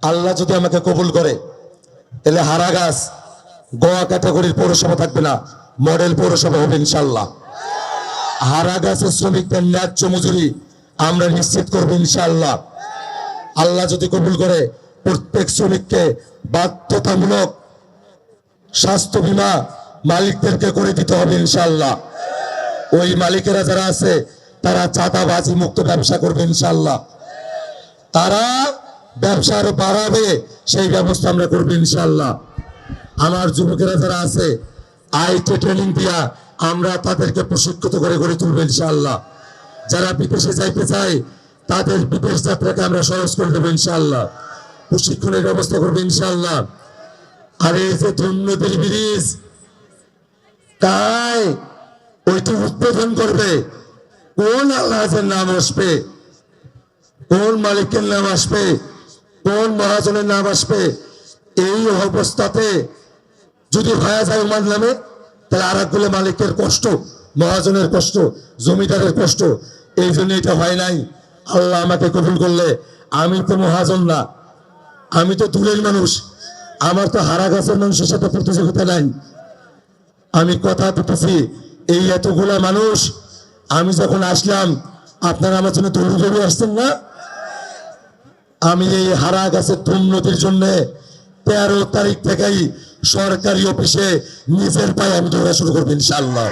আল্লাহ যদি আমাকে কবুল করে তাহলে হারাগাছ গোয়া ক্যাটাগরির পৌরসভা থাকবে না, মডেল পৌরসভা হবে ইনশাল্লাহ। হারাগাছের শ্রমিকদের ন্যায্য মজুরি আমরা নিশ্চিত করবো ইনশাল্লাহ। আল্লাহ যদি কবুল করে প্রত্যেক শ্রমিককে বাধ্যতামূলক স্বাস্থ্য বীমা মালিকদেরকে করে দিতে হবে ইনশাল্লাহ। ওই মালিকেরা যারা আছে তারা চাঁদাবাজি মুক্ত ব্যবসা করবে ইনশাল্লাহ। তারা ব্যবসা আরো বাড়াবে সেই ব্যবস্থা আমরা করবো ইনশাল্লাহ। আমার যুবকেরা যারা আছে আইটি ট্রেনিং দিয়া আমরা তাদেরকে প্রশিক্ষিত করে গড়ে তুলবো ইনশাল্লাহ। যারা বিদেশে যাইতে চায় তাদের বিদেশ যাত্রাকে আমরা সহজ করে দেবো ইনশাল্লাহ, প্রশিক্ষণের ব্যবস্থা করবো ইনশাল্লাহ। আর এই যে ধন্যদের ব্রিজ কায় ওইটা উদ্বোধন করবে, কোন আল্লাহের নাম আসবে, কোন মালিকের নাম আসবে, কোন মহাজনের নাম আসবে, এই অবস্থাতে যদি হয়ে যায় ওমান নামে তাহলে আর একগুলো মালিকের কষ্ট, মহাজনের কষ্ট, জমিদারের কষ্ট। এই জন্য এটা হয় নাই। আল্লাহ আমাকে কবুল করলে, আমি তো মহাজন না, আমি তো দূরের মানুষ, আমার তো হারাগাছের মানুষের সাথে প্রতিযোগিতা নাই। আমি কথা দিতেছি এই এতগুলা মানুষ আমি যখন আসলাম আপনারা আমার জন্য দৌড়ে দৌড়ে আসছেন না। আমি এই হারাগাছের উন্নতির জন্য 13 তারিখ থেকেই সরকারি অফিসে নিজের পায়ে আমি দৌড়া শুরু করবো ইনশাআল্লাহ।